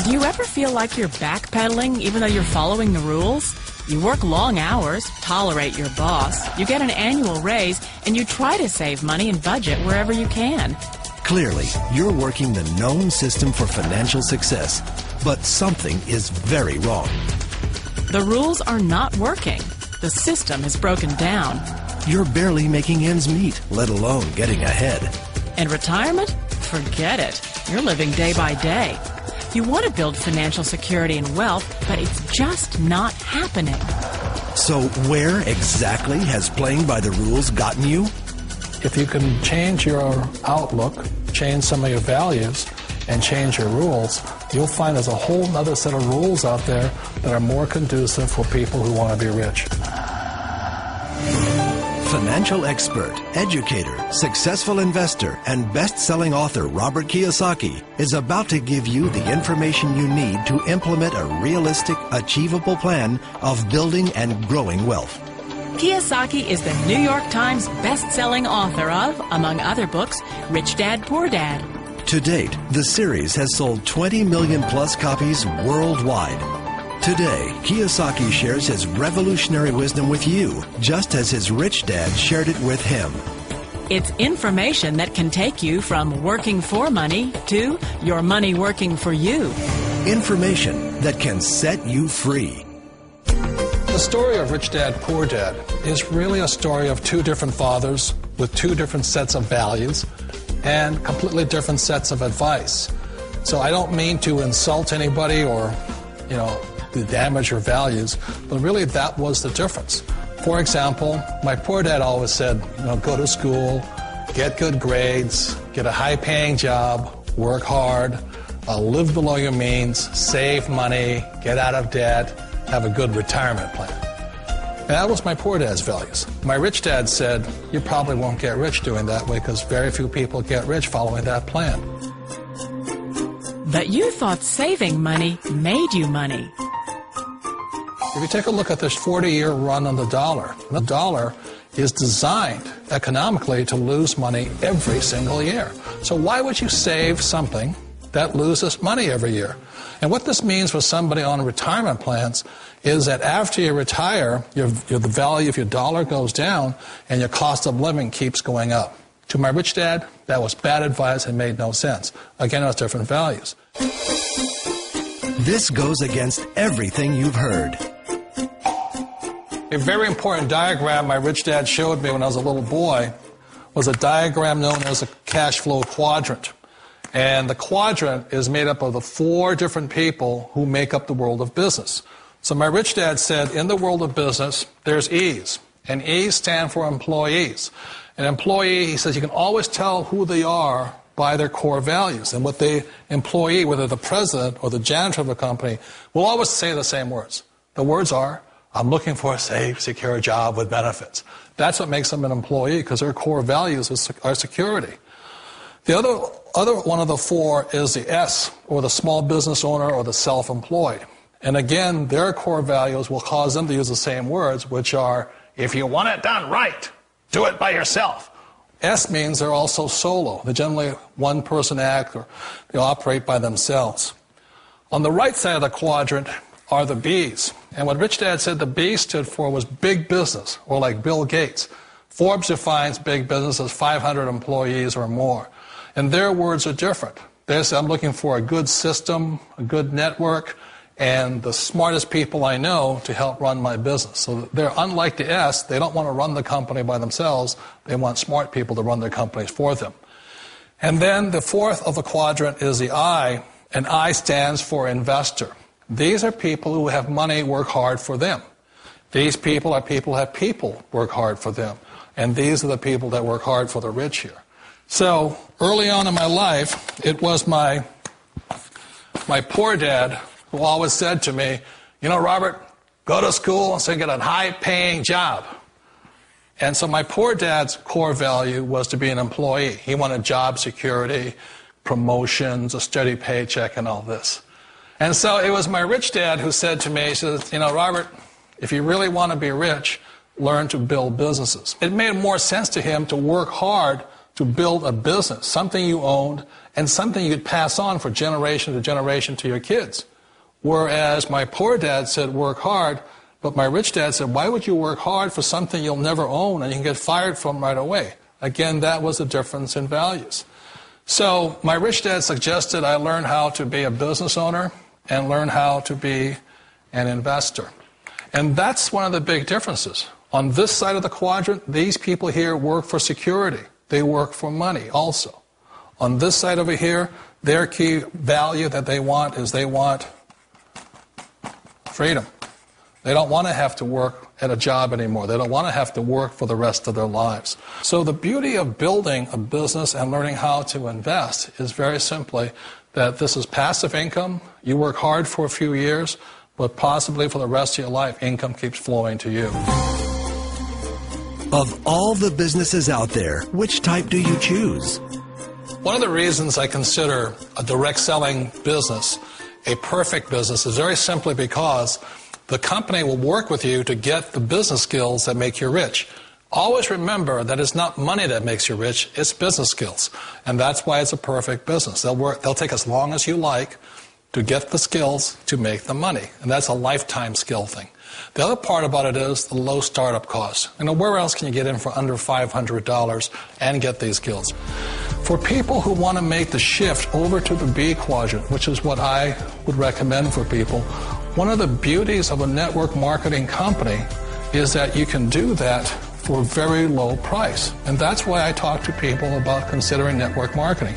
Do you ever feel like you're backpedaling even though you're following the rules? You work long hours, tolerate your boss, you get an annual raise, and you try to save money and budget wherever you can. Clearly, you're working the known system for financial success, but something is very wrong. The rules are not working. The system is broken down. You're barely making ends meet, let alone getting ahead. And retirement? Forget it. You're living day by day. You want to build financial security and wealth, but it's just not happening. So where exactly has playing by the rules gotten you? If you can change your outlook, change some of your values, and change your rules, you'll find there's a whole other set of rules out there that are more conducive for people who want to be rich. Financial expert, educator, successful investor, and best-selling author Robert Kiyosaki is about to give you the information you need to implement a realistic, achievable plan of building and growing wealth. Kiyosaki is the New York Times best-selling author of, among other books, Rich Dad, Poor Dad. To date, the series has sold 20 million plus copies worldwide. Today, Kiyosaki shares his revolutionary wisdom with you, just as his rich dad shared it with him. It's information that can take you from working for money to your money working for you. Information that can set you free. The story of Rich Dad, Poor Dad is really a story of two different fathers with two different sets of values and completely different sets of advice. So I don't mean to insult anybody or, to damage your values, but really that was the difference. For example, my poor dad always said, go to school, get good grades, get a high-paying job, work hard, live below your means, save money, get out of debt, have a good retirement plan. And that was my poor dad's values. My rich dad said, you probably won't get rich doing that way because very few people get rich following that plan. But you thought saving money made you money. If you take a look at this 40-year run on the dollar is designed economically to lose money every single year. So why would you save something that loses money every year? And what this means for somebody on retirement plans is that after you retire, the value of your dollar goes down and your cost of living keeps going up. To my rich dad, that was bad advice and made no sense. Again, it was different values. This goes against everything you've heard. A very important diagram my rich dad showed me when I was a little boy was a diagram known as a cash flow quadrant. And the quadrant is made up of the four different people who make up the world of business. So my rich dad said, in the world of business, there's E's. And E's stand for employees. An employee, he says, you can always tell who they are by their core values. And what the employee, whether the president or the janitor of a company, will always say the same words. The words are, I'm looking for a safe, secure job with benefits. That's what makes them an employee, because their core values are security. The other one of the four is the S, or the small business owner or the self-employed. And again, their core values will cause them to use the same words, which are, if you want it done right, do it by yourself. S means they're also solo. They're generally one-person act, or they operate by themselves. On the right side of the quadrant are the B's. And what Rich Dad said the B stood for was big business, or like Bill Gates. Forbes defines big business as 500 employees or more. And their words are different. They say, I'm looking for a good system, a good network, and the smartest people I know to help run my business. So they're unlike the S. They don't want to run the company by themselves. They want smart people to run their companies for them. And then the fourth of the quadrant is the I, and I stands for investor. These are people who have money work hard for them. These people are people who have people work hard for them. And these are the people that work hard for the rich here. So early on in my life, it was my poor dad who always said to me, Robert, go to school so you get a high-paying job. And so my poor dad's core value was to be an employee. He wanted job security, promotions, a steady paycheck, and all this. And so it was my rich dad who said to me, he says, Robert, if you really want to be rich, learn to build businesses. It made more sense to him to work hard to build a business, something you owned, and something you could pass on for generation to generation to your kids. Whereas my poor dad said, work hard, but my rich dad said, why would you work hard for something you'll never own and you can get fired from right away? Again, that was the difference in values. So my rich dad suggested I learn how to be a business owner and learn how to be an investor. And that's one of the big differences. On this side of the quadrant, these people here work for security. They work for money also. On this side over here, their key value that they want is they want freedom. They don't want to have to work at a job anymore. They don't want to have to work for the rest of their lives. So the beauty of building a business and learning how to invest is very simply that this is passive income. You work hard for a few years, but possibly for the rest of your life, income keeps flowing to you. Of all the businesses out there, which type do you choose? One of the reasons I consider a direct selling business a perfect business is very simply because the company will work with you to get the business skills that make you rich. Always remember that it's not money that makes you rich, it's business skills. And that's why it's a perfect business. They'll take as long as you like to get the skills to make the money. And that's a lifetime skill thing. The other part about it is the low startup cost. Where else can you get in for under $500 and get these skills? For people who want to make the shift over to the B quadrant, which is what I would recommend for people, one of the beauties of a network marketing company is that you can do that for a very low price. And that's why I talk to people about considering network marketing.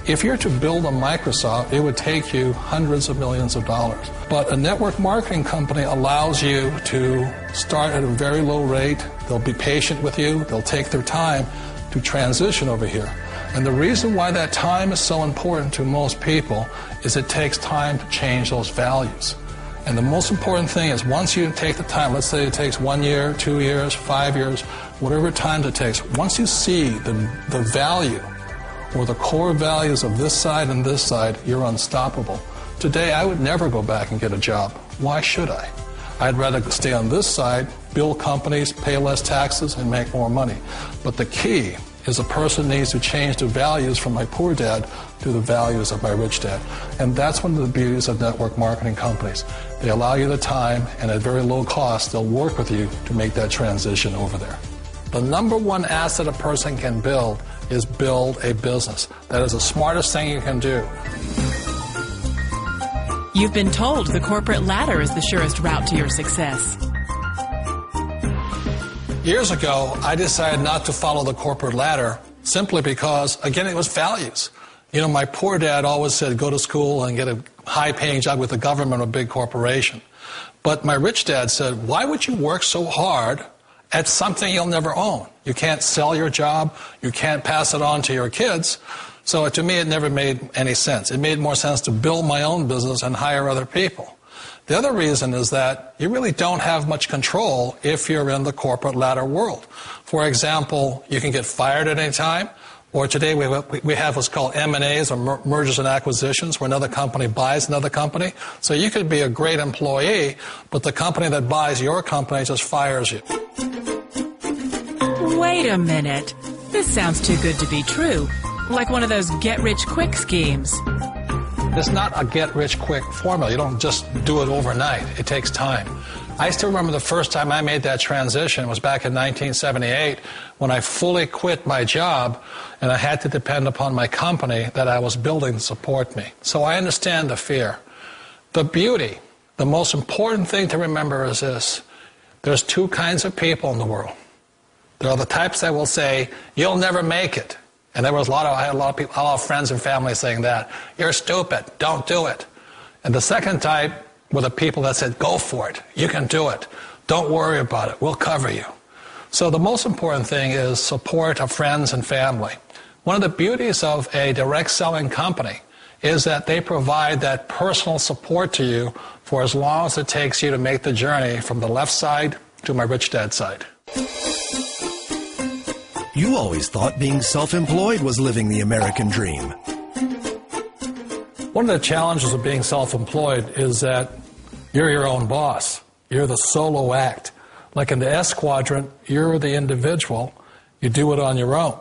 If you're to build a Microsoft, it would take you hundreds of millions of dollars. But a network marketing company allows you to start at a very low rate. They'll be patient with you. They'll take their time to transition over here. And the reason why that time is so important to most people is it takes time to change those values. And the most important thing is once you take the time, let's say it takes 1 year, 2 years, 5 years, whatever time it takes, once you see the value or the core values of this side and this side, you're unstoppable. Today, I would never go back and get a job. Why should I? I'd rather stay on this side, build companies, pay less taxes, and make more money. But the key is a person needs to change the values from my poor dad to the values of my rich dad. And that's one of the beauties of network marketing companies. They allow you the time, and at very low cost, they'll work with you to make that transition over there. The number one asset a person can build is build a business. That is the smartest thing you can do. You've been told the corporate ladder is the surest route to your success. Years ago, I decided not to follow the corporate ladder simply because, again, it was values. My poor dad always said, go to school and get a high-paying job with the government or a big corporation. But my rich dad said, why would you work so hard at something you'll never own? You can't sell your job. You can't pass it on to your kids. So to me, it never made any sense. It made more sense to build my own business and hire other people. The other reason is that you really don't have much control if you're in the corporate ladder world. For example, you can get fired at any time, or today we have what's called M&As, or mergers and acquisitions, where another company buys another company. So you could be a great employee, but the company that buys your company just fires you. Wait a minute. This sounds too good to be true. Like one of those get-rich-quick schemes. It's not a get-rich-quick formula. You don't just do it overnight. It takes time. I still remember the first time I made that transition was back in 1978 when I fully quit my job and I had to depend upon my company that I was building to support me. So I understand the fear. The beauty, the most important thing to remember is this. There's two kinds of people in the world. There are the types that will say, you'll never make it. And I had a lot of friends and family saying that. You're stupid. Don't do it. And the second type were the people that said, go for it. You can do it. Don't worry about it. We'll cover you. So the most important thing is support of friends and family. One of the beauties of a direct selling company is that they provide that personal support to you for as long as it takes you to make the journey from the left side to my rich dad side. You always thought being self-employed was living the American dream. One of the challenges of being self-employed is that you're your own boss. You're the solo act. Like in the S quadrant, you're the individual. You do it on your own.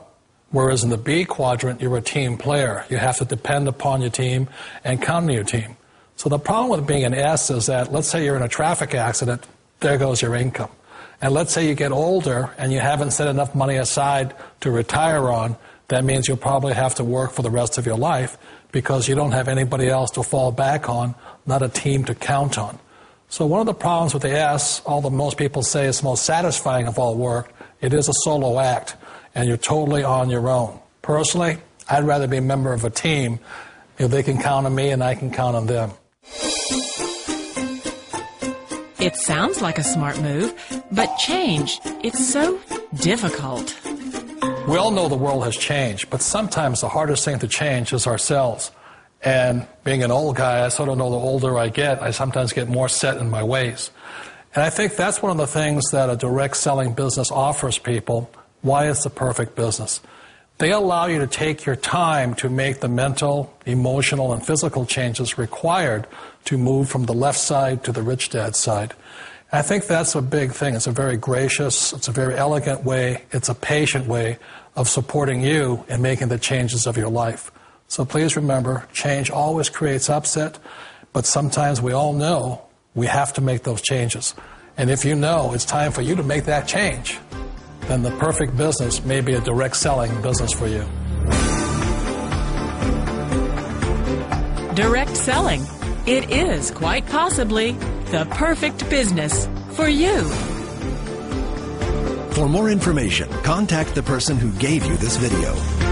Whereas in the B quadrant, you're a team player. You have to depend upon your team and count on your team. So the problem with being an S is that, let's say you're in a traffic accident, there goes your income. And let's say you get older and you haven't set enough money aside to retire on, that means you'll probably have to work for the rest of your life because you don't have anybody else to fall back on, not a team to count on. So one of the problems with the S, although most people say it's the most satisfying of all work, it is a solo act, and you're totally on your own. Personally, I'd rather be a member of a team if they can count on me and I can count on them. It sounds like a smart move, but change, it's so difficult. We all know the world has changed, but sometimes the hardest thing to change is ourselves. And being an old guy, I sort of know the older I get, I sometimes get more set in my ways. And I think that's one of the things that a direct selling business offers people, why it's the perfect business. They allow you to take your time to make the mental, emotional, and physical changes required to move from the left side to the rich dad side. And I think that's a big thing. It's a very gracious, it's a very elegant way, it's a patient way of supporting you in making the changes of your life. So please remember, change always creates upset, but sometimes we all know we have to make those changes. And if you know it's time for you to make that change, then the perfect business may be a direct selling business for you. Direct selling. It is quite possibly the perfect business for you. For more information, contact the person who gave you this video.